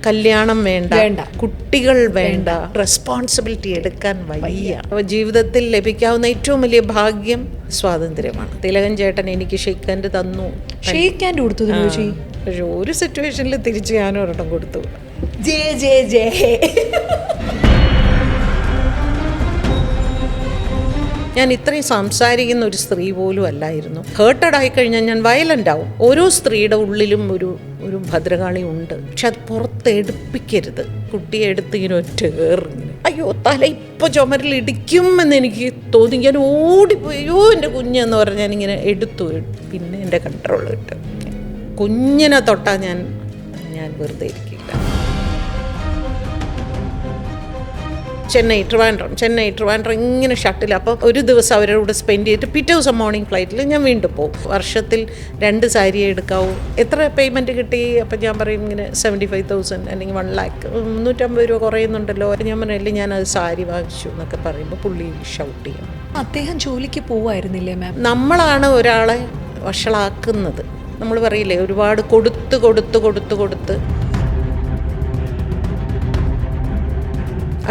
കല്യാണം വേണ്ട, കുട്ടികൾ വേണ്ട, റെസ്പോൺസിബിലിറ്റി എടുക്കാൻ വയ്യ. അപ്പോൾ ജീവിതത്തിൽ ലഭിക്കാവുന്ന ഏറ്റവും വലിയ ഭാഗ്യം സ്വാതന്ത്ര്യമാണ്. തിലകൻ ചേട്ടൻ എനിക്ക് ഷെയ്ക്ക് ഹാൻഡ് തന്നു. ഷെയ്ക്ക് ഹാൻഡ് കൊടുത്തു പക്ഷേ ഒരു സിറ്റുവേഷനിൽ തിരിച്ച് ഞാനും ഒരെണ്ണം കൊടുത്തു. ഞാൻ ഇത്രയും സംസാരിക്കുന്ന ഒരു സ്ത്രീ പോലും അല്ലായിരുന്നു. ഹേർട്ടഡ് ആയിക്കഴിഞ്ഞാൽ ഞാൻ വയലൻ്റ് ആവും. ഓരോ സ്ത്രീയുടെ ഉള്ളിലും ഒരു ഭദ്രകാളി ഉണ്ട്. പക്ഷെ അത് പുറത്തെടുപ്പിക്കരുത്. കുട്ടിയെ എടുത്ത് ഇങ്ങനെ ഒറ്റേറിങ്ങനെ അയ്യോ തല ഇപ്പോൾ ചുമരിൽ ഇടിക്കും എന്ന് എനിക്ക് തോന്നി. ഞാൻ ഓടിപ്പോയി അയ്യോ എൻ്റെ കുഞ്ഞെന്ന് പറഞ്ഞ് ഞാനിങ്ങനെ എടുത്തു. പിന്നെ എൻ്റെ കൺട്രോൾ കിട്ടും. കുഞ്ഞിനെ തൊട്ടാൽ ഞാൻ വെറുതെ ഇരിക്കില്ല. ചെന്നൈ ട്രിവാൻഡ്രം ഇങ്ങനെ ഷട്ടിൽ. അപ്പോൾ ഒരു ദിവസം അവരുടെ കൂടെ സ്പെൻഡ് ചെയ്തിട്ട് പിറ്റേ ദിവസം മോർണിംഗ് ഫ്ലൈറ്റിൽ ഞാൻ വീണ്ടും പോകും. വർഷത്തിൽ 2 സാരി എടുക്കാവൂ. എത്ര പേയ്മെൻറ്റ് കിട്ടി? അപ്പം ഞാൻ പറയും ഇങ്ങനെ 75,000 അല്ലെങ്കിൽ 1 lakh 350 രൂപ കുറയുന്നുണ്ടല്ലോ. ഞാൻ പറഞ്ഞില്ലേ ഞാനത് സാരി വാങ്ങിച്ചു എന്നൊക്കെ പറയുമ്പോൾ പുള്ളി ഷൗട്ട് ചെയ്യും. അദ്ദേഹം ജോലിക്ക് പോവായിരുന്നില്ലേ മാം? നമ്മളാണ് ഒരാളെ വഷളാക്കുന്നത്. നമ്മൾ പറയില്ലേ ഒരുപാട് കൊടുത്ത്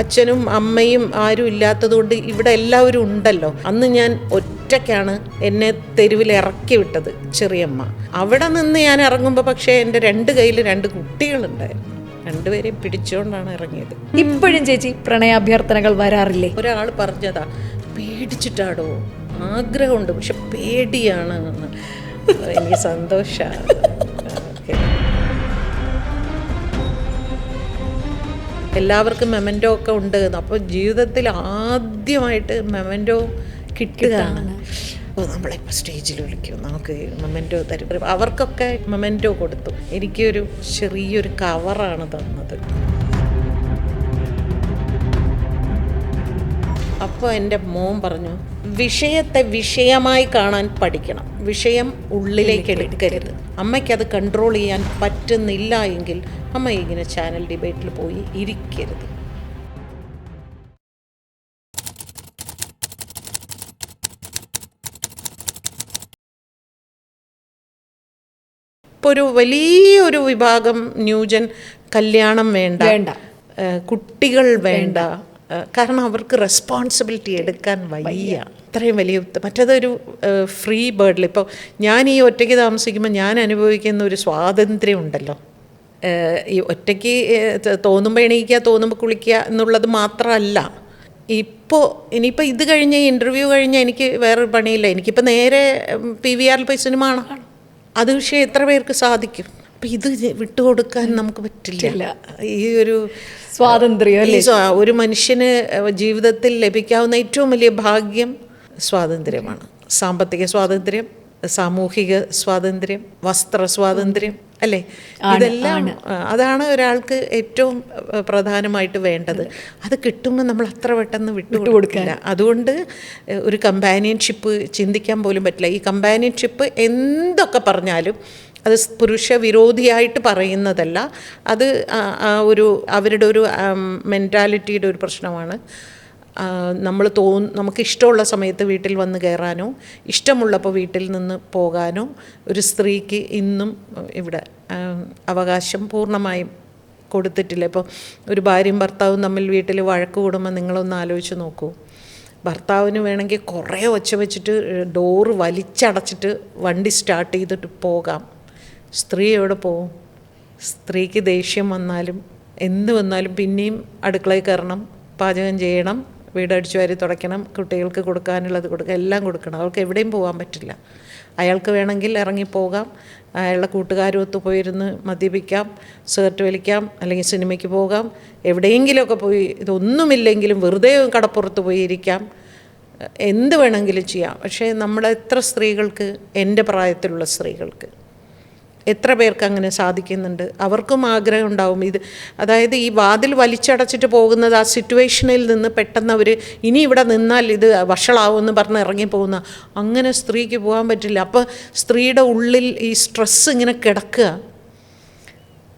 അച്ഛനും അമ്മയും ആരും ഇല്ലാത്തതുകൊണ്ട് ഇവിടെ എല്ലാവരും ഉണ്ടല്ലോ. അന്ന് ഞാൻ ഒറ്റയ്ക്കാണ് എന്നെ തെരുവിൽ ഇറക്കി വിട്ടത് ചെറിയമ്മ. അവിടെ നിന്ന് ഞാൻ ഇറങ്ങുമ്പോൾ പക്ഷേ എൻ്റെ 2 കയ്യിൽ 2 കുട്ടികളുണ്ടായിരുന്നു. 2 പേരെയും പിടിച്ചുകൊണ്ടാണ് ഇറങ്ങിയത്. ഇപ്പോഴും ചേച്ചി പ്രണയാഭ്യർത്ഥനകൾ വരാറില്ലേ? ഒരാൾ പറഞ്ഞതാ പേടിച്ചിട്ടാടോ, ആഗ്രഹമുണ്ട് പക്ഷെ പേടിയാണ് എന്ന്. എനിക്ക് സന്തോഷമാണ്. എല്ലാവർക്കും മെമൻറ്റോ ഒക്കെ ഉണ്ട്. അപ്പോൾ ജീവിതത്തിൽ ആദ്യമായിട്ട് മെമൻറ്റോ കിട്ടുകയാണ്. നമ്മളിപ്പോൾ സ്റ്റേജിൽ വിളിക്കും, നമുക്ക് മെമൻറ്റോ തരും. അവർക്കൊക്കെ മെമൻറ്റോ കൊടുത്തു. എനിക്കൊരു ചെറിയൊരു കവറാണ് തന്നത്. അപ്പോൾ എൻ്റെ മോൻ പറഞ്ഞു വിഷയത്തെ വിഷയമായി കാണാൻ പഠിക്കണം, വിഷയം ഉള്ളിലേക്ക് എടുക്കരുത്. അമ്മയ്ക്കത് കൺട്രോൾ ചെയ്യാൻ പറ്റുന്നില്ല എങ്കിൽ അമ്മ ഇങ്ങനെ ചാനൽ ഡിബേറ്റിൽ പോയി ഇരിക്കരുത്. ഇപ്പോൾ ഒരു വലിയൊരു വിഭാഗം ന്യൂജൻ കല്യാണം വേണ്ട, കുട്ടികൾ വേണ്ട, കാരണം അവർക്ക് റെസ്പോൺസിബിലിറ്റി എടുക്കാൻ വയ്യ. ഇത്രയും വലിയ മറ്റേതൊരു ഫ്രീ ബേർഡിൽ ഇപ്പോൾ ഞാൻ ഈ ഒറ്റയ്ക്ക് താമസിക്കുമ്പോൾ ഞാൻ അനുഭവിക്കുന്ന ഒരു സ്വാതന്ത്ര്യം ഉണ്ടല്ലോ. ഈ ഒറ്റയ്ക്ക് തോന്നുമ്പോൾ എണീക്കുക, തോന്നുമ്പോൾ കുളിക്കുക എന്നുള്ളത് മാത്രമല്ല. ഇനിയിപ്പോൾ ഇത് കഴിഞ്ഞ് ഇൻ്റർവ്യൂ കഴിഞ്ഞ് എനിക്ക് വേറൊരു പണിയില്ല. എനിക്കിപ്പോൾ നേരെ PVR പോയി സിനിമ കാണാം. അത് പക്ഷേ എത്ര പേർക്ക് സാധിക്കും? അപ്പം ഇത് വിട്ടുകൊടുക്കാൻ നമുക്ക് പറ്റില്ല. ഈ ഒരു സ്വാതന്ത്ര്യം ഒരു മനുഷ്യന് ജീവിതത്തിൽ ലഭിക്കാവുന്ന ഏറ്റവും വലിയ ഭാഗ്യം സ്വാതന്ത്ര്യമാണ്. സാമ്പത്തിക സ്വാതന്ത്ര്യം, സാമൂഹിക സ്വാതന്ത്ര്യം, വസ്ത്ര സ്വാതന്ത്ര്യം, അല്ലേ? ഇതെല്ലാം അതാണ് ഒരാൾക്ക് ഏറ്റവും പ്രധാനമായിട്ട് വേണ്ടത്. അത് കിട്ടുമ്പോൾ നമ്മൾ അത്ര പെട്ടെന്ന് വിട്ടുകൊടുക്കില്ല. അതുകൊണ്ട് ഒരു കമ്പാനിയൻഷിപ്പ് ചിന്തിക്കാൻ പോലും പറ്റില്ല. ഈ കമ്പാനിയൻഷിപ്പ് എന്തൊക്കെ പറഞ്ഞാലും അത് പുരുഷ വിരോധിയായിട്ട് പറയുന്നതല്ല. അത് അവരുടെ ഒരു മെൻറ്റാലിറ്റിയുടെ ഒരു പ്രശ്നമാണ്. നമുക്കിഷ്ടമുള്ള സമയത്ത് വീട്ടിൽ വന്ന് കയറാനോ ഇഷ്ടമുള്ളപ്പോൾ വീട്ടിൽ നിന്ന് പോകാനോ ഒരു സ്ത്രീക്ക് ഇന്നും ഇവിടെ അവകാശം പൂർണ്ണമായും കൊടുത്തിട്ടില്ല. ഇപ്പോൾ ഒരു ഭാര്യയും ഭർത്താവും തമ്മിൽ വീട്ടിൽ വഴക്ക് കൂടുമ്പോൾ നിങ്ങളൊന്ന് ആലോചിച്ച് നോക്കൂ. ഭർത്താവിന് വേണമെങ്കിൽ കുറേ ഒച്ച വെച്ചിട്ട് ഡോറ് വലിച്ചടച്ചിട്ട് വണ്ടി സ്റ്റാർട്ട് ചെയ്തിട്ട് പോകാം. സ്ത്രീ എവിടെ പോവും? സ്ത്രീക്ക് ദേഷ്യം വന്നാലും എന്ത് വന്നാലും പിന്നെയും അടുക്കളയിൽ കയറണം, പാചകം ചെയ്യണം, വീടടിച്ചു വാരി തുടയ്ക്കണം, കുട്ടികൾക്ക് കൊടുക്കാനുള്ളത് കൊടുക്കുക, എല്ലാം കൊടുക്കണം. അവൾക്ക് എവിടെയും പോകാൻ പറ്റില്ല. അയാൾക്ക് വേണമെങ്കിൽ ഇറങ്ങിപ്പോകാം, അയാളുടെ കൂട്ടുകാരൊത്ത് പോയിരുന്ന് മദ്യപിക്കാം, സിഗരറ്റ് വലിക്കാം, അല്ലെങ്കിൽ സിനിമയ്ക്ക് പോകാം, എവിടെയെങ്കിലുമൊക്കെ പോയി. ഇതൊന്നുമില്ലെങ്കിലും വെറുതെ കടപ്പുറത്ത് പോയി ഇരിക്കാം, എന്ത് വേണമെങ്കിലും ചെയ്യാം. പക്ഷേ നമ്മുടെ എത്ര സ്ത്രീകൾക്ക്, എൻ്റെ പ്രായത്തിലുള്ള സ്ത്രീകൾക്ക് എത്ര പേർക്ക് അങ്ങനെ സാധിക്കുന്നുണ്ട്? അവർക്കും ആഗ്രഹം ഉണ്ടാവും. അതായത് ഈ വാതിൽ വലിച്ചടച്ചിട്ട് പോകുന്നത് ആ സിറ്റുവേഷനിൽ നിന്ന് പെട്ടെന്ന് അവർ ഇനി ഇവിടെ നിന്നാൽ ഇത് വഷളാവുമെന്ന് പറഞ്ഞ് ഇറങ്ങിപ്പോകുന്ന അങ്ങനെ സ്ത്രീക്ക് പോകാൻ പറ്റില്ല. അപ്പോൾ സ്ത്രീയുടെ ഉള്ളിൽ ഈ സ്ട്രെസ്സ് ഇങ്ങനെ കിടക്കുക,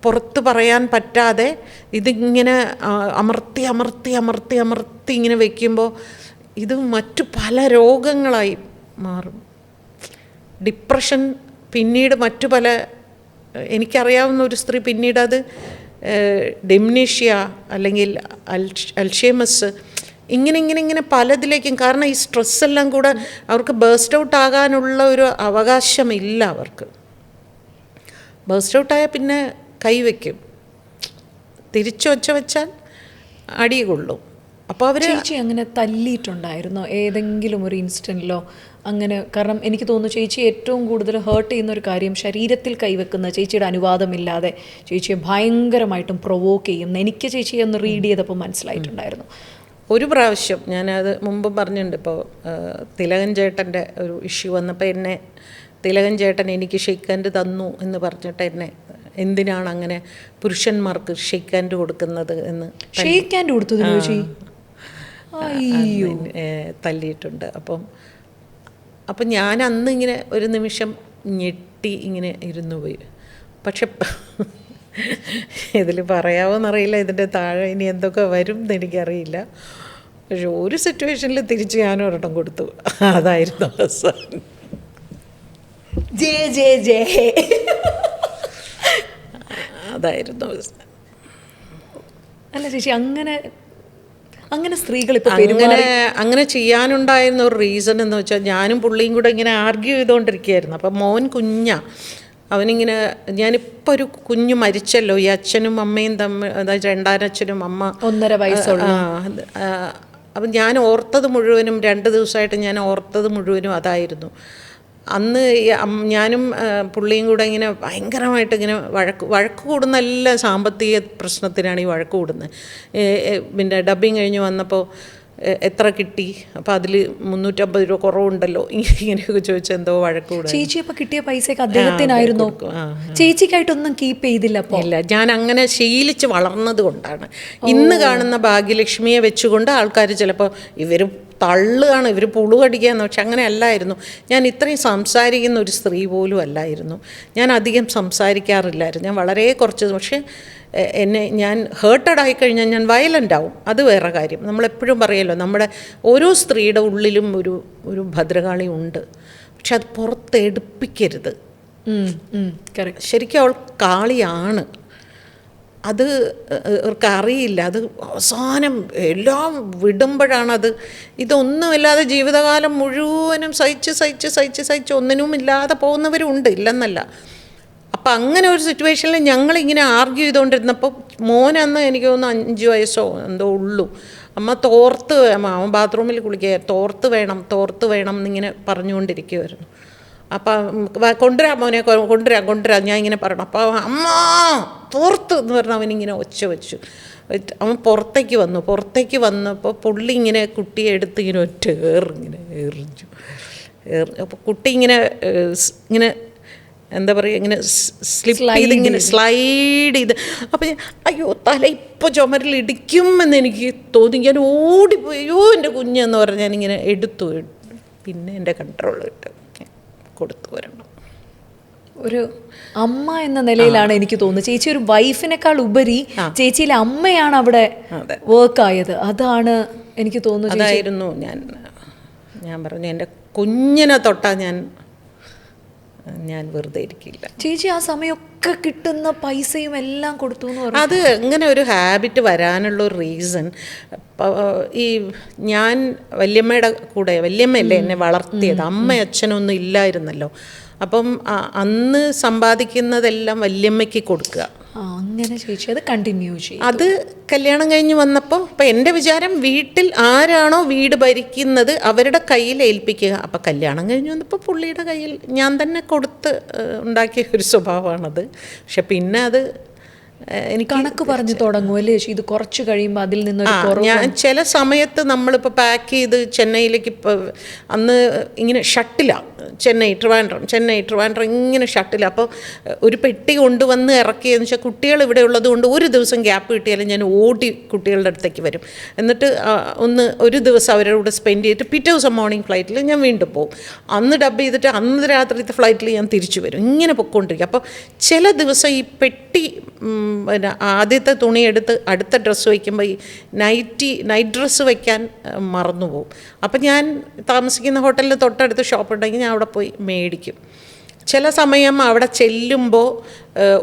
പുറത്ത് പറയാൻ പറ്റാതെ ഇതിങ്ങനെ അമർത്തി ഇങ്ങനെ വയ്ക്കുമ്പോൾ ഇത് മറ്റു പല രോഗങ്ങളായി മാറും. ഡിപ്രഷൻ, പിന്നീട് മറ്റു പല, എനിക്കറിയാവുന്ന ഒരു സ്ത്രീ പിന്നീട് അത് ഡെമിനീഷ്യ അല്ലെങ്കിൽ അൽഷേമസ് ഇങ്ങനെ പലതിലേക്കും, കാരണം ഈ സ്ട്രെസ്സെല്ലാം കൂടെ അവർക്ക് ബേസ്റ്റ് ഔട്ട് ആകാനുള്ള ഒരു അവകാശമില്ല അവർക്ക്. ബേസ്റ്റ് ഔട്ടായാൽ പിന്നെ കൈവയ്ക്കും, തിരിച്ചൊച്ച വെച്ചാൽ അടി കൊള്ളും. അപ്പോൾ അവർ ചേച്ചി അങ്ങനെ തല്ലിയിട്ടുണ്ടായിരുന്നോ ഏതെങ്കിലും ഒരു ഇൻസ്റ്റൻറ്റിലോ അങ്ങനെ? കാരണം എനിക്ക് തോന്നുന്നു ചേച്ചി ഏറ്റവും കൂടുതൽ ഹേർട്ട് ചെയ്യുന്ന ഒരു കാര്യം ശരീരത്തിൽ കൈവെക്കുന്ന, ചേച്ചിയുടെ അനുവാദമില്ലാതെ ചേച്ചിയെ ഭയങ്കരമായിട്ടും പ്രൊവോക്ക് ചെയ്യുന്ന, എനിക്ക് ചേച്ചിയെ ഒന്ന് റീഡ് ചെയ്തപ്പോൾ മനസ്സിലായിട്ടുണ്ടായിരുന്നു. ഒരു പ്രാവശ്യം ഞാനത് മുമ്പ് പറഞ്ഞിട്ടുണ്ട്. ഇപ്പോൾ തിലകൻ ചേട്ടൻ്റെ ഒരു ഇഷ്യൂ വന്നപ്പോൾ എന്നെ തിലകൻ ചേട്ടൻ എനിക്ക് ഷെയ്ക്ക് ഹാൻഡ് തന്നു എന്ന് പറഞ്ഞിട്ട് എന്നെ എന്തിനാണ് അങ്ങനെ പുരുഷന്മാർക്ക് ഷെയ്ക്ക് ഹാൻഡ് കൊടുക്കുന്നത് എന്ന് ഷെയ്ക്ക് ഹാൻഡ് കൊടുത്തത് ചേച്ചി തല്ലിയിട്ടുണ്ട്. അപ്പം ഞാൻ അന്ന് ഇങ്ങനെ ഒരു നിമിഷം ഞെട്ടി ഇങ്ങനെ ഇരുന്നു പോയി. പക്ഷെ ഇതിൽ പറയാവോന്നറിയില്ല, ഇതിൻ്റെ താഴെ ഇനി എന്തൊക്കെ വരും എന്നെനിക്കറിയില്ല. പക്ഷെ ഒരു സിറ്റുവേഷനിൽ തിരിച്ച് ഞാൻ ഒരെണ്ണം കൊടുത്തു. അതായിരുന്നു അവസാനം. അതായിരുന്നു അവസാനം. അല്ല ചേച്ചി, അങ്ങനെ സ്ത്രീകൾ ഇപ്പോൾ അങ്ങനെ ചെയ്യാനുണ്ടായിരുന്ന ഒരു റീസൺ എന്ന് വെച്ചാൽ ഞാനും പുള്ളിയും കൂടെ ഇങ്ങനെ ആർഗ്യൂ ചെയ്തുകൊണ്ടിരിക്കുകയായിരുന്നു. അപ്പം മോൻ കുഞ്ഞാ, അവനിങ്ങനെ, ഞാനിപ്പോൾ ഒരു കുഞ്ഞു മരിച്ചല്ലോ, ഈ അച്ഛനും അമ്മയും തമ്മിൽ, അതായത് രണ്ടാനച്ഛനും അമ്മ 1.5 വയസ്സുള്ള. അപ്പം ഞാൻ ഓർത്തത് മുഴുവനും 2 ദിവസമായിട്ട് ഞാൻ ഓർത്തത് മുഴുവനും അതായിരുന്നു. അന്ന് ഞാനും പുള്ളിയും കൂടെ ഇങ്ങനെ ഭയങ്കരമായിട്ട് ഇങ്ങനെ വഴക്ക് കൂടുന്ന എല്ലാ സാമ്പത്തിക പ്രശ്നത്തിനാണ് ഈ വഴക്ക് കൂടുന്നത്. പിന്നെ ഡബ്ബിങ് കഴിഞ്ഞ് വന്നപ്പോൾ എത്ര കിട്ടി, അപ്പോൾ അതിൽ 350 രൂപ കുറവുണ്ടല്ലോ, ഇങ്ങനെയൊക്കെ ചോദിച്ചാൽ എന്തോ വഴക്ക് കൂടുക. ചേച്ചി അപ്പോൾ കിട്ടിയ പൈസയൊക്കെ അദ്ദേഹത്തിനായിരുന്നു, ചേച്ചിക്കായിട്ടൊന്നും കീപ്പ് ചെയ്തില്ല? ഇല്ല, ഞാൻ അങ്ങനെ ശീലിച്ച് വളർന്നത് കൊണ്ടാണ്. ഇന്ന് കാണുന്ന ഭാഗ്യലക്ഷ്മിയെ വെച്ചുകൊണ്ട് ആൾക്കാർ ചിലപ്പോൾ ഇവർ തള്ളുകയാണ്, ഇവർ പുളുകടിക്കുകയെന്ന്. പക്ഷെ അങ്ങനെ അല്ലായിരുന്നു. ഞാൻ ഇത്രയും സംസാരിക്കുന്ന ഒരു സ്ത്രീ പോലും അല്ലായിരുന്നു. ഞാൻ അധികം സംസാരിക്കാറില്ലായിരുന്നു. ഞാൻ വളരെ കുറച്ച്, പക്ഷേ ഞാൻ ഹേർട്ടഡ് ആയിക്കഴിഞ്ഞാൽ ഞാൻ വയലൻ്റ് ആവും. അത് വേറെ കാര്യം. നമ്മളെപ്പോഴും പറയുമല്ലോ, നമ്മുടെ ഓരോ സ്ത്രീയുടെ ഉള്ളിലും ഒരു ഭദ്രകാളി ഉണ്ട്. പക്ഷെ അത് പുറത്തെടുപ്പിക്കരുത്. ശരിക്കും അവൾ കാളിയാണ്. അത് അവർക്ക് അറിയില്ല. അത് അവസാനം എല്ലാം വിടുമ്പോഴാണത്. ഇതൊന്നുമില്ലാതെ ജീവിതകാലം മുഴുവനും സഹിച്ച് ഒന്നിനും ഇല്ലാതെ പോകുന്നവരുണ്ട്, ഇല്ലെന്നല്ല. അപ്പം അങ്ങനെ ഒരു സിറ്റുവേഷനിൽ ഞങ്ങളിങ്ങനെ ആർഗ്യൂ ചെയ്തുകൊണ്ടിരുന്നപ്പോൾ മോനന്ന് എനിക്ക് തോന്നുന്നു 5 വയസ്സോ എന്തോ ഉള്ളൂ. അമ്മ അവൻ ബാത്റൂമിൽ കുളിക്കുക, തോർത്ത് വേണം എന്നിങ്ങനെ പറഞ്ഞുകൊണ്ടിരിക്കുമായിരുന്നു. അപ്പം കൊണ്ടുവരാം മോനെ, കൊണ്ടുവരാം ഞാൻ ഇങ്ങനെ പറയണം. അപ്പോൾ അമ്മ തോർത്ത് എന്ന് പറഞ്ഞാൽ അവനിങ്ങനെ ഒച്ച വെച്ചു. അവൻ പുറത്തേക്ക് വന്നപ്പോൾ പുള്ളി ഇങ്ങനെ കുട്ടിയെ എടുത്ത് ഇങ്ങനെ ഒറ്റ ഇങ്ങനെ എറിഞ്ഞു. അപ്പോൾ കുട്ടി ഇങ്ങനെ എന്താ പറയുക, ഇങ്ങനെ സ്ലൈഡ് ചെയ്ത്. അപ്പോൾ അയ്യോ തല ഇപ്പോൾ ചുമരിൽ ഇടിക്കുമെന്ന് എനിക്ക് തോന്നി. ഞാൻ ഓടിപ്പോയി, അയ്യോ എൻ്റെ കുഞ്ഞെന്ന് പറഞ്ഞ് ഞാനിങ്ങനെ എടുത്തു. പിന്നെ എൻ്റെ കൺട്രോൾ കിട്ടും, കൊടുത്തു വരണം. ഒരു അമ്മ എന്ന നിലയിലാണ് എനിക്ക് തോന്നുന്നത്. ചേച്ചി ഒരു വൈഫിനേക്കാൾ ഉപരി ചേച്ചിയിലെ അമ്മയാണ് അവിടെ വർക്കായത്. അതാണ് എനിക്ക് തോന്നുന്നത്. അതായിരുന്നു ഞാൻ പറഞ്ഞു, എൻ്റെ കുഞ്ഞിനെ തൊട്ടാ ഞാൻ വെറുതെ ഇരിക്കില്ല. ചേച്ചി ആ സമയമൊക്കെ കിട്ടുന്ന പൈസയും എല്ലാം കൊടുത്തു എന്ന് പറഞ്ഞു. അത് ഇങ്ങനെ ഒരു ഹാബിറ്റ് വരാനുള്ള ഒരു റീസൺ, ഞാൻ വല്യമ്മയുടെ കൂടെ, വല്യമ്മയല്ലേ എന്നെ വളർത്തിയത്, അമ്മ അച്ഛനൊന്നും ഇല്ലായിരുന്നല്ലോ. അപ്പം അന്ന് സമ്പാദിക്കുന്നതെല്ലാം വല്യമ്മയ്ക്ക് കൊടുക്കുക. അങ്ങനെ ചേച്ചി അത് കണ്ടിന്യൂ ചെയ്യും. അത് കല്യാണം കഴിഞ്ഞ് വന്നപ്പോൾ ഇപ്പം എൻ്റെ വിചാരം, വീട്ടിൽ ആരാണോ വീട് ഭരിക്കുന്നത് അവരുടെ കയ്യിൽ ഏൽപ്പിക്കുക. അപ്പം കല്യാണം കഴിഞ്ഞ് വന്നപ്പോൾ പുള്ളിയുടെ കയ്യിൽ ഞാൻ തന്നെ കൊടുത്ത് ഉണ്ടാക്കിയ ഒരു സ്വഭാവമാണത്. പക്ഷെ പിന്നെ അത് എനിക്ക് കണക്ക് പറഞ്ഞു തുടങ്ങുമല്ലേ ചേച്ചി, ഇത് കുറച്ച് കഴിയുമ്പോൾ അതിൽ നിന്നൊരു ഞാൻ ചില സമയത്ത് നമ്മളിപ്പോൾ പാക്ക് ചെയ്ത് ചെന്നൈയിലേക്ക്, ഇപ്പോൾ അന്ന് ഇങ്ങനെ ഷട്ടിലാണ്, ചെന്നൈ ട്രിവാൻഡ്രം ഇങ്ങനെ ഷട്ടിലാണ്. അപ്പോൾ ഒരു പെട്ടി കൊണ്ടുവന്ന് ഇറക്കിയെന്ന് വെച്ചാൽ കുട്ടികൾ ഇവിടെ ഉള്ളത് കൊണ്ട് ഒരു ദിവസം ഗ്യാപ്പ് കിട്ടിയാലും ഞാൻ ഓടി കുട്ടികളുടെ അടുത്തേക്ക് വരും. എന്നിട്ട് ഒരു ദിവസം അവരുടെ കൂടെ സ്പെൻഡ് ചെയ്തിട്ട് പിറ്റേ ദിവസം മോർണിംഗ് ഫ്ലൈറ്റിൽ ഞാൻ വീണ്ടും പോകും. അന്ന് ഡബ് ചെയ്തിട്ട് അന്ന് രാത്രിത്തെ ഫ്ലൈറ്റിൽ ഞാൻ തിരിച്ചു വരും. ഇങ്ങനെ പൊയ്ക്കൊണ്ടിരിക്കും. അപ്പോൾ ചില ദിവസം ഈ പെട്ടി, പിന്നെ ആദ്യത്തെ തുണി എടുത്ത് അടുത്ത ഡ്രസ്സ് വയ്ക്കുമ്പോൾ ഈ നൈറ്റ് ഡ്രസ്സ് വയ്ക്കാൻ മറന്നുപോകും. അപ്പം ഞാൻ താമസിക്കുന്ന ഹോട്ടലിൽ തൊട്ടടുത്ത് ഷോപ്പ് ഉണ്ടെങ്കിൽ ഞാൻ അവിടെ പോയി മേടിക്കും. ചില സമയം അവിടെ ചെല്ലുമ്പോൾ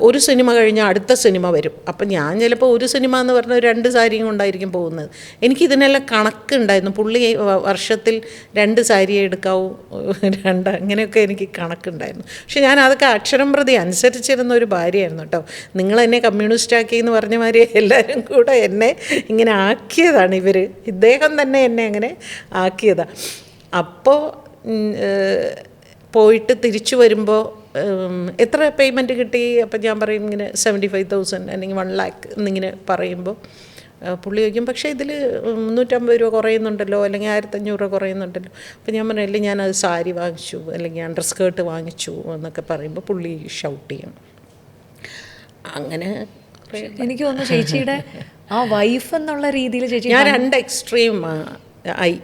ഒരു സിനിമ കഴിഞ്ഞാൽ അടുത്ത സിനിമ വരും. അപ്പം ഞാൻ ചിലപ്പോൾ ഒരു സിനിമ എന്ന് പറഞ്ഞാൽ 2 സാരിയും കൊണ്ടായിരിക്കും പോകുന്നത്. എനിക്കിതിനെല്ലാം കണക്കുണ്ടായിരുന്നു. പുള്ളി വർഷത്തിൽ 2 സാരിയെ എടുക്കാവൂ, 2 അങ്ങനെയൊക്കെ എനിക്ക് കണക്കുണ്ടായിരുന്നു. പക്ഷെ ഞാൻ അതൊക്കെ അക്ഷരം പ്രതി അനുസരിച്ചിരുന്ന ഒരു ഭാര്യയായിരുന്നു കേട്ടോ. നിങ്ങളെന്നെ കമ്മ്യൂണിസ്റ്റ് ആക്കി എന്ന് പറഞ്ഞ മാതിരി എല്ലാവരും കൂടെ എന്നെ ഇങ്ങനെ ആക്കിയതാണ് ഇദ്ദേഹം തന്നെ എന്നെ അങ്ങനെ ആക്കിയതാണ്. അപ്പോൾ പോയിട്ട് തിരിച്ചു വരുമ്പോൾ എത്ര പേയ്മെൻറ്റ് കിട്ടി? അപ്പം ഞാൻ പറയും ഇങ്ങനെ 75,000 അല്ലെങ്കിൽ 1 lakh എന്നിങ്ങനെ പറയുമ്പോൾ പുള്ളി ചോദിക്കും, പക്ഷേ ഇതിൽ 350 രൂപ കുറയുന്നുണ്ടല്ലോ, അല്ലെങ്കിൽ 1500 രൂപ കുറയുന്നുണ്ടല്ലോ. അപ്പം ഞാൻ പറഞ്ഞില്ലേ, ഞാനത് സാരി വാങ്ങിച്ചു അല്ലെങ്കിൽ അണ്ടർ സ്കേർട്ട് വാങ്ങിച്ചു എന്നൊക്കെ പറയുമ്പോൾ പുള്ളി ഷൗട്ട് ചെയ്യും. അങ്ങനെ എനിക്ക് തോന്നുന്നു ചേച്ചിയുടെ ആ വൈഫ് എന്നുള്ള രീതിയിൽ ചേച്ചി ഞാൻ 2 എക്സ്ട്രീം ആയി.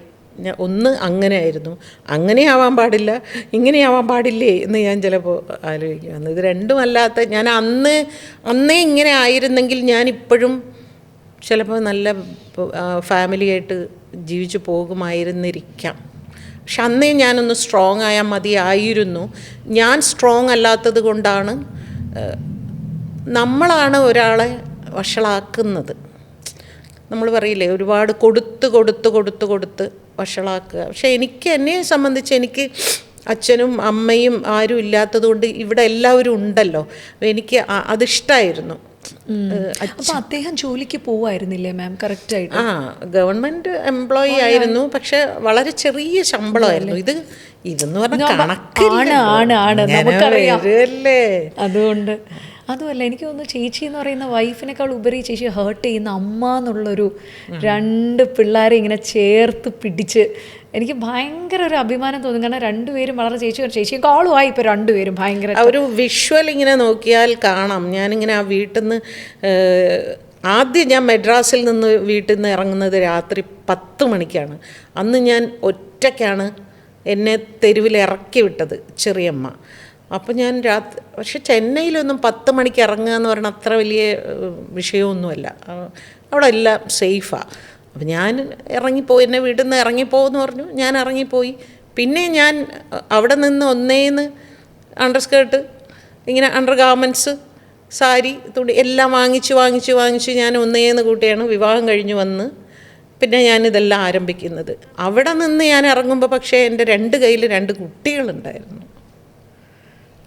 ഒന്ന് അങ്ങനെ ആയിരുന്നു, അങ്ങനെയാവാൻ പാടില്ല, ഇങ്ങനെയാവാൻ പാടില്ലേ എന്ന് ഞാൻ ചിലപ്പോൾ ആലോചിക്കുമായിരുന്നു. ഇത് രണ്ടുമല്ലാത്ത ഞാൻ അന്നേ ഇങ്ങനെ ആയിരുന്നെങ്കിൽ ഞാനിപ്പോഴും ചിലപ്പോൾ നല്ല ഫാമിലിയായിട്ട് ജീവിച്ചു പോകുമായിരുന്നിരിക്കാം. പക്ഷെ അന്നേ ഞാനൊന്ന് സ്ട്രോങ് ആയാൽ മതിയായിരുന്നു. ഞാൻ സ്ട്രോങ് അല്ലാത്തത് കൊണ്ടാണ് നമ്മളാണ് ഒരാളെ വഷളാക്കുന്നത്. നമ്മൾ പറയില്ലേ, ഒരുപാട് കൊടുത്ത് വഷളാക്കുക. പക്ഷേ എന്നെ സംബന്ധിച്ച് എനിക്ക് അച്ഛനും അമ്മയും ആരും ഇല്ലാത്തത് കൊണ്ട് ഇവിടെ എല്ലാവരും ഉണ്ടല്ലോ. എനിക്ക് അതിഷ്ടമായിരുന്നു. അപ്പോൾ അദ്ദേഹം ജോലിക്ക് പോവായിരുന്നില്ലേ മാം? കറക്റ്റായിട്ട് ഗവൺമെൻറ് എംപ്ലോയി ആയിരുന്നു, പക്ഷെ വളരെ ചെറിയ ശമ്പളമായിരുന്നു. ഇതെന്ന് പറഞ്ഞാൽ കണക്കില്ലേ. അതുമല്ല, എനിക്ക് തോന്നുന്നു ചേച്ചി എന്ന് പറയുന്ന വൈഫിനേക്കാൾ ഉപരി ചേച്ചി ഹേർട്ട് ചെയ്യുന്ന അമ്മ എന്നുള്ളൊരു 2 പിള്ളേരെ ഇങ്ങനെ ചേർത്ത് പിടിച്ച് എനിക്ക് ഭയങ്കര ഒരു അഭിമാനം തോന്നും. കാരണം 2 പേരും വളരെ ചേച്ചിയെക്കാളും ആയി ഇപ്പോൾ 2 പേരും ഭയങ്കര ഒരു വിഷ്വൽ ഇങ്ങനെ നോക്കിയാൽ കാണാം. ഞാനിങ്ങനെ ആ വീട്ടിൽ നിന്ന് ആദ്യം ഞാൻ മദ്രാസിൽ നിന്ന് വീട്ടിൽ നിന്ന് ഇറങ്ങുന്നത് രാത്രി 10 മണിക്കാണ്. അന്ന് ഞാൻ ഒറ്റയ്ക്കാണ് എന്നെ തെരുവിൽ ഇറക്കി വിട്ടത് ചെറിയമ്മ. അപ്പോൾ ഞാൻ പക്ഷെ ചെന്നൈയിലൊന്നും 10 മണിക്ക് ഇറങ്ങുക എന്ന് പറഞ്ഞാൽ അത്ര വലിയ വിഷയമൊന്നുമല്ല. അവിടെ എല്ലാം സേഫാണ്. അപ്പോൾ ഞാൻ ഇറങ്ങിപ്പോയി, എന്നെ വീട്ടിൽ നിന്ന് ഇറങ്ങിപ്പോയെന്ന് പറഞ്ഞു. ഞാൻ ഇറങ്ങിപ്പോയി. പിന്നെ ഞാൻ അവിടെ നിന്ന് ഒന്നേന്ന് അണ്ടർ സ്കേർട്ട്, ഇങ്ങനെ അണ്ടർ ഗാർമെൻറ്റ്സ്, സാരി, തുണി എല്ലാം വാങ്ങിച്ച് ഞാൻ ഒന്നേന്ന് കൂട്ടിയാണ് വിവാഹം കഴിഞ്ഞ് വന്ന് പിന്നെ ഞാനിതെല്ലാം ആരംഭിക്കുന്നത്. അവിടെ നിന്ന് ഞാൻ ഇറങ്ങുമ്പോൾ പക്ഷേ എൻ്റെ 2 കയ്യിൽ 2 കുട്ടികളുണ്ടായിരുന്നു.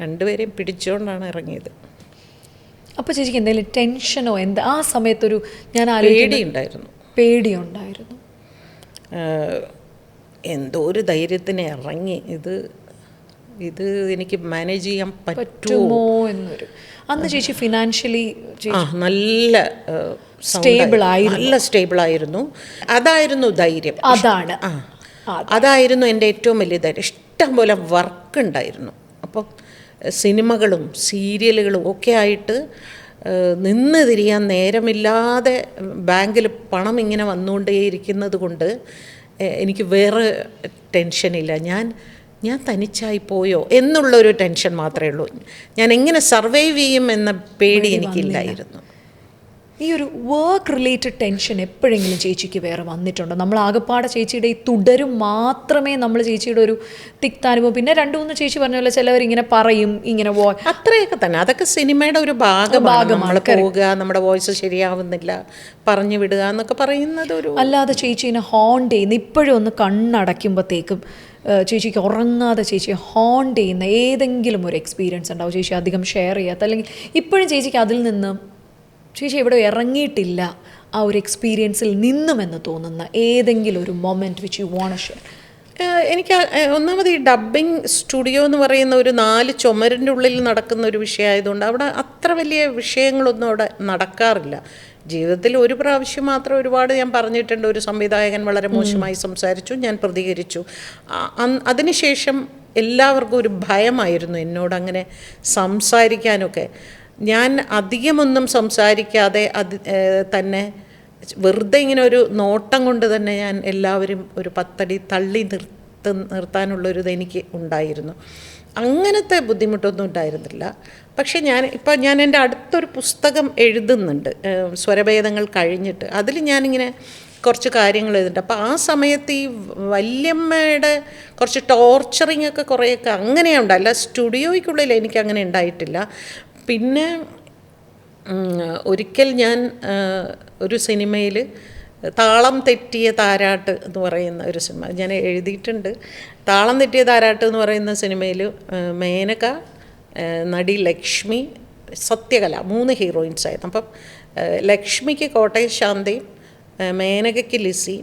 2 പേരെയും പിടിച്ചുകൊണ്ടാണ് ഇറങ്ങിയത്. അപ്പോൾ ചേച്ചിക്ക് എന്തെങ്കിലും ടെൻഷനോ ആ സമയത്തൊരു പേടിയുണ്ടായിരുന്നു? എന്തോ ഒരു ധൈര്യത്തിന് ഇറങ്ങി. ഇത് എനിക്ക് മാനേജ് ചെയ്യാൻ പറ്റുമോ എന്നൊരു. അന്ന് ചേച്ചി ഫിനാൻഷ്യലി നല്ല സ്റ്റേബിളായിരുന്നു. അതായിരുന്നു ധൈര്യം. അതായിരുന്നു എൻ്റെ ഏറ്റവും വലിയ ധൈര്യം. ഇഷ്ടംപോലെ വർക്ക് ഉണ്ടായിരുന്നു. അപ്പം സിനിമകളും സീരിയലുകളും ഒക്കെ ആയിട്ട് നിന്ന് തിരിയാൻ നേരമില്ലാതെ ബാങ്കിൽ പണം ഇങ്ങനെ വന്നുകൊണ്ടേയിരിക്കുന്നത് കൊണ്ട് എനിക്ക് വേറെ ടെൻഷനില്ല. ഞാൻ തനിച്ചായി പോയോ എന്നുള്ളൊരു ടെൻഷൻ മാത്രമേ ഉള്ളൂ. ഞാൻ എങ്ങനെ സർവൈവ് ചെയ്യും എന്ന പേടി എനിക്കില്ലായിരുന്നു. ഈ ഒരു വർക്ക് റിലേറ്റഡ് ടെൻഷൻ എപ്പോഴെങ്കിലും ചേച്ചിക്ക് വേറെ വന്നിട്ടുണ്ടോ? നമ്മൾ ആകപ്പാടെ ചേച്ചിയുടെ ഈ തുടരും മാത്രമേ നമ്മൾ ചേച്ചിയുടെ ഒരു തിക്താനുഭവം. പിന്നെ 2-3 ചേച്ചി പറഞ്ഞ പോലെ ചിലവരിങ്ങനെ പറയും, ഇങ്ങനെ അത്രയൊക്കെ തന്നെ. അതൊക്കെ സിനിമയുടെ ഒരു ഭാഗമാണ്. നമ്മൾ പോവുക, നമ്മുടെ വോയിസ് ശരിയാവുന്നില്ല, പറഞ്ഞു വിടുക എന്നൊക്കെ പറയുന്നത് ഒരു. അല്ലാതെ ചേച്ചീനെ ഹോണ്ട് ചെയ്യുന്ന, ഇപ്പോഴും ഒന്ന് കണ്ണടയ്ക്കുമ്പോഴത്തേക്കും ചേച്ചിക്ക് ഉറങ്ങാതെ ചേച്ചിയെ ഹോണ്ട് ചെയ്യുന്ന ഏതെങ്കിലും ഒരു എക്സ്പീരിയൻസ് ഉണ്ടാവും ചേച്ചി അധികം ഷെയർ ചെയ്യാത്ത, അല്ലെങ്കിൽ ഇപ്പോഴും ചേച്ചിക്ക് അതിൽ നിന്ന് ചേച്ചി എവിടെ ഇറങ്ങിയിട്ടില്ല ആ ഒരു എക്സ്പീരിയൻസിൽ നിന്നുമെന്ന് തോന്നുന്ന ഏതെങ്കിലും ഒരു moment which you want to share? എനിക്ക് ഒന്നാമത് ഈ ഡബ്ബിംഗ് സ്റ്റുഡിയോ എന്ന് പറയുന്ന ഒരു 4 ചുമരിൻ്റെ ഉള്ളിൽ നടക്കുന്ന ഒരു വിഷയമായതുകൊണ്ട് അവിടെ അത്ര വലിയ വിഷയങ്ങളൊന്നും അവിടെ നടക്കാറില്ല. ജീവിതത്തിൽ ഒരു പ്രാവശ്യം മാത്രം ഒരുപാട് ഞാൻ പറഞ്ഞിട്ടുണ്ട്, ഒരു സംവിധായകൻ വളരെ മോശമായി സംസാരിച്ചു, ഞാൻ പ്രതികരിച്ചു. അതിനുശേഷം എല്ലാവർക്കും ഒരു ഭയമായിരുന്നു എന്നോട് അങ്ങനെ സംസാരിക്കാനൊക്കെ. ഞാൻ അധികമൊന്നും സംസാരിക്കാതെ തന്നെ വെറുതെ ഇങ്ങനെ ഒരു നോട്ടം കൊണ്ട് തന്നെ ഞാൻ എല്ലാവരും ഒരു 10 അടി തള്ളി നിർത്താനുള്ളൊരിത് എനിക്ക് ഉണ്ടായിരുന്നു. അങ്ങനത്തെ ബുദ്ധിമുട്ടൊന്നും ഉണ്ടായിരുന്നില്ല. പക്ഷേ ഞാൻ എൻ്റെ അടുത്തൊരു പുസ്തകം എഴുതുന്നുണ്ട്, സ്വരഭേദങ്ങൾ കഴിഞ്ഞിട്ട്. അതിൽ ഞാനിങ്ങനെ കുറച്ച് കാര്യങ്ങൾ ചെയ്തിട്ടുണ്ട്. അപ്പോൾ ആ സമയത്ത് ഈ വല്യമ്മയുടെ കുറച്ച് ടോർച്ചറിങ് ഒക്കെ കുറേയൊക്കെ അങ്ങനെയുണ്ട്, അല്ല സ്റ്റുഡിയോയ്ക്കുള്ളിൽ എനിക്ക് അങ്ങനെ ഉണ്ടായിട്ടില്ല. പിന്നെ ഒരിക്കൽ ഞാൻ ഒരു സിനിമയിൽ താളം തെറ്റിയ താരാട്ട് എന്ന് പറയുന്ന ഒരു സിനിമ ഞാൻ എഴുതിയിട്ടുണ്ട്. താളം തെറ്റിയ താരാട്ട് എന്ന് പറയുന്ന സിനിമയിൽ മേനക, നടി ലക്ഷ്മി, സത്യകല 3 ഹീറോയിൻസ് ആയിരുന്നു. അപ്പം ലക്ഷ്മിക്ക് കോട്ടയം ശാന്തയും, മേനകയ്ക്ക് ലിസി,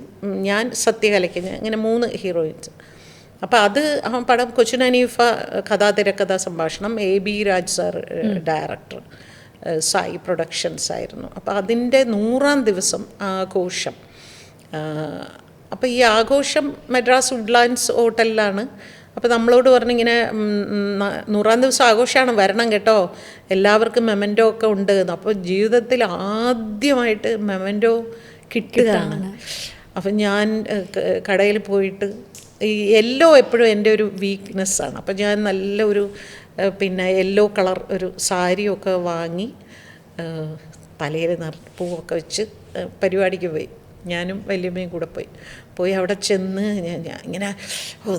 ഞാൻ സത്യകലയ്ക്ക്, ഇങ്ങനെ 3 ഹീറോയിൻസ്. അപ്പോൾ അത് ആ പടം കൊച്ചിൻ ഹനീഫ കഥാതിരക്കഥാ സംഭാഷണം, AB Raj sir director, Sai productions ആയിരുന്നു. അപ്പോൾ അതിൻ്റെ 100ാം ദിവസം ആഘോഷം. അപ്പോൾ ഈ ആഘോഷം മദ്രാസ് വുഡ്ലാൻഡ്സ് ഹോട്ടലിലാണ്. അപ്പോൾ നമ്മളോട് പറഞ്ഞിങ്ങനെ 100ാം ദിവസം ആഘോഷമാണ്, വരണം കേട്ടോ, എല്ലാവർക്കും മെമൻറ്റോ ഒക്കെ ഉണ്ട്. അപ്പോൾ ജീവിതത്തിൽ ആദ്യമായിട്ട് മെമൻറ്റോ കിട്ടുകയാണ്. അപ്പം ഞാൻ കടയിൽ പോയിട്ട്, ഈ യെല്ലോ എപ്പോഴും എൻ്റെ ഒരു വീക്ക്നെസ്സാണ്. അപ്പം ഞാൻ നല്ലൊരു പിന്നെ യെല്ലോ കളർ ഒരു സാരിയൊക്കെ വാങ്ങി തലയിൽ പൂവൊക്കെ വെച്ച് പരിപാടിക്ക് പോയി. ഞാനും വല്യമ്മയും കൂടെ പോയി അവിടെ ചെന്ന് ഞാൻ ഇങ്ങനെ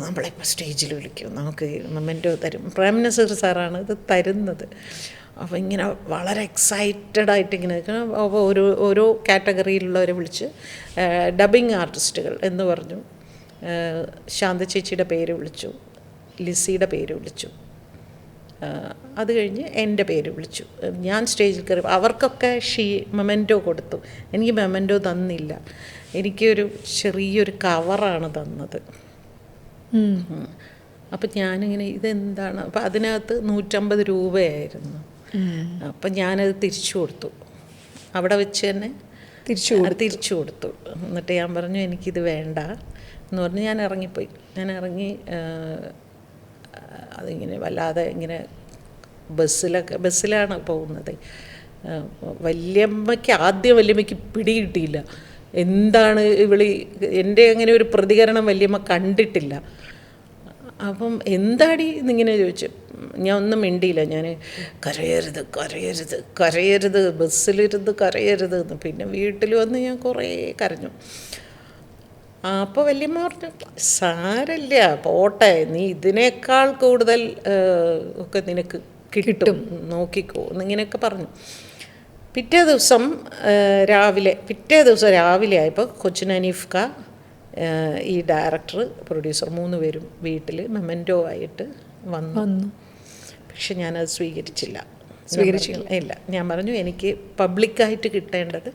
നമ്മളിപ്പോൾ സ്റ്റേജിൽ വിളിക്കും, നമുക്ക് മൊമെൻറ്റോ തരും. പ്രേം നസീർ സാറാണ് ഇത് തരുന്നത്. അപ്പോൾ ഇങ്ങനെ വളരെ എക്സൈറ്റഡായിട്ട് ഇങ്ങനെ നിൽക്കണം. അപ്പോൾ ഓരോ കാറ്റഗറിയിലുള്ളവരെ വിളിച്ച് ഡബിങ് ആർട്ടിസ്റ്റുകൾ എന്ന് പറഞ്ഞു. ശാന്ത ചേച്ചിയുടെ പേര് വിളിച്ചു, ലിസിയുടെ പേര് വിളിച്ചു, അത് കഴിഞ്ഞ് എൻ്റെ പേര് വിളിച്ചു. ഞാൻ സ്റ്റേജിൽ കയറി അവർക്കൊക്കെ മൊമെൻറ്റോ കൊടുത്തു. എനിക്ക് മൊമെൻറ്റോ തന്നില്ല, എനിക്കൊരു ചെറിയൊരു കവറാണ് തന്നത്. അപ്പം ഞാനിങ്ങനെ ഇതെന്താണ്, അപ്പം അതിനകത്ത് 150 രൂപയായിരുന്നു. അപ്പം ഞാനത് തിരിച്ചു കൊടുത്തു, അവിടെ വെച്ച് തന്നെ തിരിച്ചു കൊടുത്തു. എന്നിട്ട് ഞാൻ പറഞ്ഞു എനിക്കിത് വേണ്ട എന്ന് പറഞ്ഞ് ഞാൻ ഇറങ്ങിപ്പോയി. ഞാൻ ഇറങ്ങി അതിങ്ങനെ വല്ലാതെ ഇങ്ങനെ ബസ്സിലാണ് പോകുന്നത്. വല്യമ്മയ്ക്ക് പിടി കിട്ടിയില്ല, എന്താണ് ഇവിളി, എൻ്റെ അങ്ങനെ ഒരു പ്രതികരണം വല്യമ്മ കണ്ടിട്ടില്ല. അപ്പം എന്താടി എന്നിങ്ങനെ ചോദിച്ചു. ഞാൻ ഒന്നും മിണ്ടിയില്ല. ഞാൻ കരയരുത് ബസ്സിലിരുന്ന് കരയരുത് എന്ന്. പിന്നെ വീട്ടിൽ വന്ന് ഞാൻ കുറേ കരഞ്ഞു. അപ്പോൾ വല്യമ്മ പറഞ്ഞു സാരല്ല പോട്ടെ, നീ ഇതിനേക്കാൾ കൂടുതൽ ഒക്കെ നിനക്ക് കിട്ടും, നോക്കിക്കോ എന്നിങ്ങനെയൊക്കെ പറഞ്ഞു. പിറ്റേ ദിവസം രാവിലെ ആയപ്പോൾ കൊച്ചിൻ ഹനീഫ്ക, ഈ ഡയറക്ടർ, പ്രൊഡ്യൂസർ 3 പേരും വീട്ടിൽ മൊമെൻറ്റോ ആയിട്ട് വന്നു. പക്ഷെ ഞാനത് സ്വീകരിച്ചില്ല. ഇല്ല, ഞാൻ പറഞ്ഞു എനിക്ക് പബ്ലിക്കായിട്ട് കിട്ടേണ്ടത്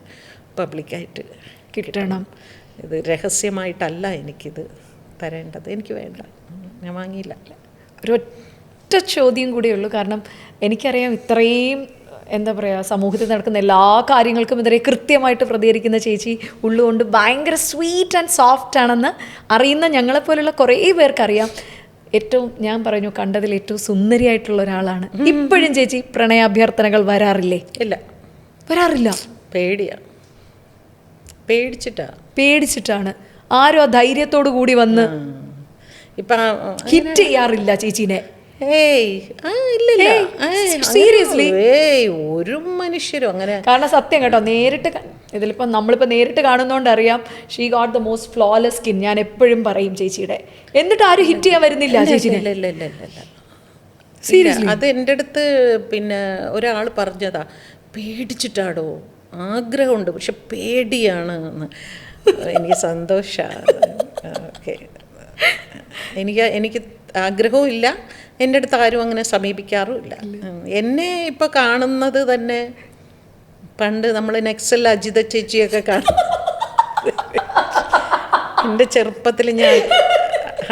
പബ്ലിക്കായിട്ട് കിട്ടണം, ഇത് രഹസ്യമായിട്ടല്ല എനിക്കിത് തരേണ്ടത്, എനിക്ക് വേണ്ട. ഞാൻ വാങ്ങിയില്ല. ഒരൊറ്റ ചോദ്യം കൂടിയുള്ളൂ. കാരണം എനിക്കറിയാം ഇത്രയും എന്താ പറയുക, സമൂഹത്തിൽ നടക്കുന്ന എല്ലാ കാര്യങ്ങൾക്കും എതിരെ കൃത്യമായിട്ട് പ്രതികരിക്കുന്ന ചേച്ചി ഉള്ളുകൊണ്ട് ഭയങ്കര സ്വീറ്റ് ആൻഡ് സോഫ്റ്റ് ആണെന്ന് അറിയുന്ന ഞങ്ങളെപ്പോലുള്ള കുറേ പേർക്കറിയാം. ഏറ്റവും ഞാൻ പറഞ്ഞു കണ്ടതിൽ ഏറ്റവും സുന്ദരിയായിട്ടുള്ള ഒരാളാണ്. ഇപ്പോഴും ചേച്ചി പ്രണയാഭ്യർത്ഥനകൾ വരാറില്ലേ? ഇല്ല, വരാറില്ല. പേടിച്ചിട്ടാണ്. ആരും ആ ധൈര്യത്തോടു കൂടി വന്ന് ഇപ്പം ഹിറ്റ് ചെയ്യാറില്ല ചേച്ചീനെ. സീരിയസ്ലി ഒരു മനുഷ്യരും അങ്ങനെ. കാരണം സത്യം കേട്ടോ, ഇതിലിപ്പം നമ്മളിപ്പോൾ നേരിട്ട് കാണുന്നോണ്ട് അറിയാം, she got the most flawless skin. ഞാൻ എപ്പോഴും പറയും ചേച്ചിയുടെ, എന്നിട്ട് ആരും ഹിറ്റ് ചെയ്യാൻ വരുന്നില്ല ചേച്ചിനെ. സീരിയസ്ലി അത് എൻ്റെ അടുത്ത് പിന്നെ ഒരാൾ പറഞ്ഞതാ, പേടിച്ചിട്ടാടോ, ആഗ്രഹമുണ്ട് പക്ഷെ പേടിയാണ് എന്ന്. എനിക്ക് സന്തോഷമാണ്. ഓക്കെ, എനിക്ക് ആഗ്രഹവും ഇല്ല, എൻ്റെ അടുത്ത് ആരും അങ്ങനെ സമീപിക്കാറുമില്ല. എന്നെ ഇപ്പോൾ കാണുന്നത് തന്നെ പണ്ട് നമ്മൾ നെക്സൽ അജിത ചേച്ചിയൊക്കെ കാണും. എൻ്റെ ചെറുപ്പത്തിൽ ഞാൻ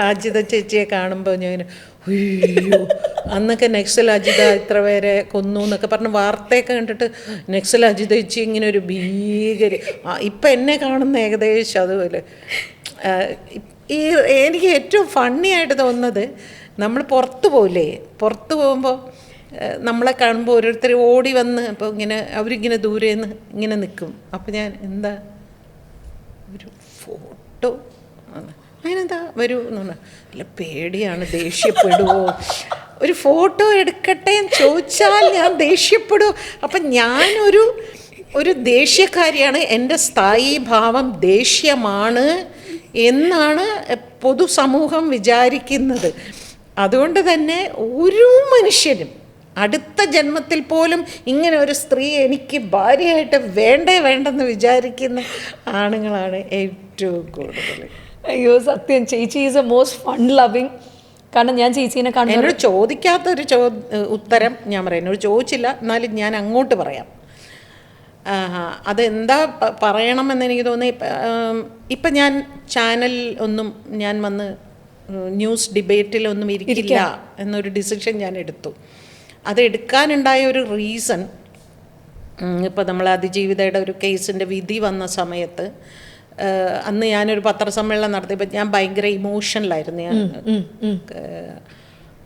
അജിത ചേച്ചിയെ കാണുമ്പോൾ ഞാൻ അയ്യോ, അന്നൊക്കെ നെക്സൽ അജിത ഇത്ര പേരെ കൊന്നു എന്നൊക്കെ പറഞ്ഞ് വാർത്തയൊക്കെ കണ്ടിട്ട് നെക്സൽ അജിത ചേച്ചി ഇങ്ങനെ ഒരു ഭീകരി. ഇപ്പം എന്നെ കാണുന്ന ഏകദേശം അതുപോലെ. എനിക്ക് ഏറ്റവും ഫണ്ണി ആയിട്ട് തോന്നുന്നത്, നമ്മൾ പുറത്ത് പോകുമ്പോൾ നമ്മളെ കാണുമ്പോൾ ഓരോരുത്തർ ഓടി വന്ന് അപ്പോൾ ഇങ്ങനെ അവരിങ്ങനെ ദൂരെ നിന്ന് ഇങ്ങനെ നിൽക്കും. അപ്പോൾ ഞാൻ എന്താ ഒരു ഫോട്ടോ അതിനെന്താ വരൂ എന്ന് പറഞ്ഞാൽ, അല്ല പേടിയാണ്, ദേഷ്യപ്പെടുമോ, ഒരു ഫോട്ടോ എടുക്കട്ടെ എന്ന് ചോദിച്ചാൽ ഞാൻ ദേഷ്യപ്പെടുമോ. അപ്പം ഞാനൊരു ഒരു ദേഷ്യക്കാരിയാണ്, എൻ്റെ സ്ഥായി ഭാവം ദേഷ്യമാണ് എന്നാണ് പൊതുസമൂഹം വിചാരിക്കുന്നത്. അതുകൊണ്ട് തന്നെ ഒരു മനുഷ്യനും അടുത്ത ജന്മത്തിൽ പോലും ഇങ്ങനെ ഒരു സ്ത്രീ എനിക്ക് ഭാര്യയായിട്ട് വേണ്ടെന്ന് വിചാരിക്കുന്ന ആണുങ്ങളാണ് ഏറ്റവും കൂടുതൽ. അയ്യോ സത്യം, ചേച്ചി is A most fun loving. കാരണം ഞാൻ ചേച്ചീനെ കണ്ടു. എന്നോട് ചോദിക്കാത്തൊരു ഉത്തരം ഞാൻ പറയാം. എന്നോട് ചോദിച്ചില്ല, എന്നാലും ഞാൻ അങ്ങോട്ട് പറയാം. അതെന്താ പറയണമെന്ന് എനിക്ക് തോന്നി. ഇപ്പം ഞാൻ ചാനൽ ഒന്നും ഞാൻ വന്ന് ന്യൂസ് ഡിബേറ്റിലൊന്നും ഇരിക്കില്ല എന്നൊരു ഡിസിഷൻ ഞാൻ എടുത്തു. അതെടുക്കാനുണ്ടായ ഒരു റീസൺ, ഇപ്പോൾ നമ്മൾ അതിജീവിതയുടെ ഒരു കേസിൻ്റെ വിധി വന്ന സമയത്ത് അന്ന് ഞാനൊരു പത്രസമ്മേളനം നടത്തിയപ്പോൾ ഞാൻ ഭയങ്കര ഇമോഷണലായിരുന്നു ഞാൻ.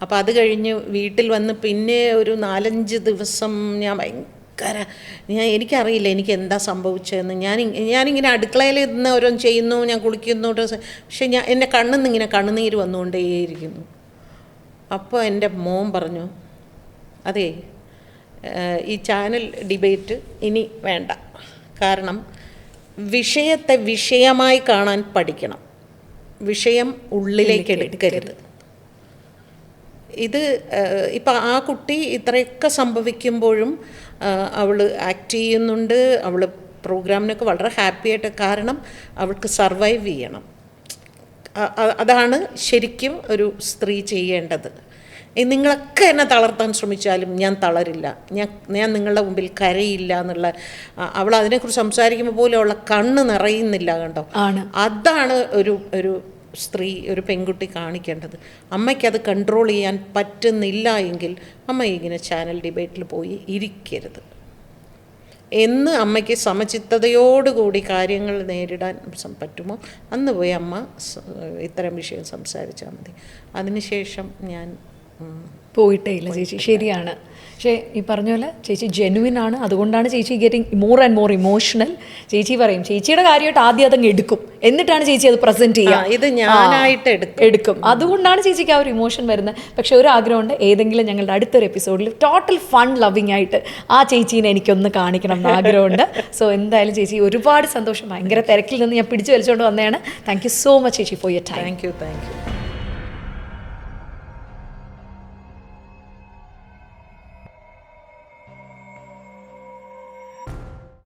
അപ്പോൾ അത് കഴിഞ്ഞ് വീട്ടിൽ വന്ന് പിന്നെ ഒരു 4-5 ദിവസം ഞാൻ എനിക്കറിയില്ല എനിക്ക് എന്താ സംഭവിച്ചതെന്ന്. ഞാനിങ്ങനെ അടുക്കളയിൽ നിന്ന് ഓരോന്ന് ചെയ്യുന്നു, ഞാൻ കുളിക്കുന്നു, പക്ഷെ എൻ്റെ കണ്ണിന്നിങ്ങനെ കണ്ണുനീര് വന്നുകൊണ്ടേയിരിക്കുന്നു. അപ്പോൾ എൻ്റെ മോൻ പറഞ്ഞു, അതെ ഈ ചാനൽ ഡിബേറ്റ് ഇനി വേണ്ട, കാരണം വിഷയത്തെ വിഷയമായി കാണാൻ പഠിക്കണം, വിഷയം ഉള്ളിലേക്ക് എടുക്കരുത്. ഇത് ഇപ്പം ആ കുട്ടി ഇത്രയൊക്കെ സംഭവിക്കുമ്പോഴും അവൾ ആക്ട് ചെയ്യുന്നുണ്ട്, അവൾ പ്രോഗ്രാമിനൊക്കെ വളരെ ഹാപ്പി ആയിട്ട്, കാരണം അവൾക്ക് സർവൈവ് ചെയ്യണം. അതാണ് ശരിക്കും ഒരു സ്ത്രീ ചെയ്യേണ്ടത്. നിങ്ങളൊക്കെ എന്നെ തളർത്താൻ ശ്രമിച്ചാലും ഞാൻ തളരില്ല, ഞാൻ നിങ്ങളുടെ മുമ്പിൽ കരയില്ല എന്നുള്ള, അവൾ അതിനെക്കുറിച്ച് സംസാരിക്കുമ്പോൾ പോലും അവളെ കണ്ണ് നിറയുന്നില്ല, കണ്ടോ? അതാണ് ഒരു സ്ത്രീ, ഒരു പെൺകുട്ടി കാണിക്കേണ്ടത്. അമ്മയ്ക്കത് കൺട്രോൾ ചെയ്യാൻ പറ്റുന്നില്ല എങ്കിൽ അമ്മ ഇങ്ങനെ ചാനൽ ഡിബേറ്റിൽ പോയി ഇരിക്കരുത് എന്ന് അമ്മയ്ക്ക് സമചിത്തതയോടുകൂടി കാര്യങ്ങൾ നേരിടാൻ പറ്റുമോ അന്ന് പോയി അമ്മ ഇത്തരം വിഷയം സംസാരിച്ചാൽ മതി. അതിനുശേഷം ഞാൻ പോയിട്ടേ ഇല്ല ചേച്ചി. ശരിയാണ്. പക്ഷേ ഈ പറഞ്ഞ പോലെ ചേച്ചി ജെനുവിൻ ആണ്. അതുകൊണ്ടാണ് ചേച്ചി getting more and more emotional. ചേച്ചി പറയും ചേച്ചിയുടെ കാര്യമായിട്ട് ആദ്യം അതങ്ങ് എടുക്കും, എന്നിട്ടാണ് ചേച്ചി അത് പ്രസന്റ് ചെയ്യുക. ഇത് ഞാനായിട്ട് എടുക്കും. അതുകൊണ്ടാണ് ചേച്ചിക്ക് ആ ഒരു ഇമോഷൻ വരുന്നത്. പക്ഷെ ഒരു ആഗ്രഹമുണ്ട്, ഏതെങ്കിലും ഞങ്ങളുടെ അടുത്തൊരു എപ്പിസോഡിൽ ടോട്ടൽ ഫൺ ലവിങ് ആയിട്ട് ആ ചേച്ചീനെ എനിക്കൊന്ന് കാണിക്കണം എന്ന് ആഗ്രഹമുണ്ട്. സോ എന്തായാലും ചേച്ചി ഒരുപാട് സന്തോഷം. ഭയങ്കര തിരക്കിൽ നിന്ന് ഞാൻ പിടിച്ചു വലിച്ചുകൊണ്ട് വന്നതാണ്. താങ്ക് യു സോ മച്ച് ചേച്ചി for your time. Thank you.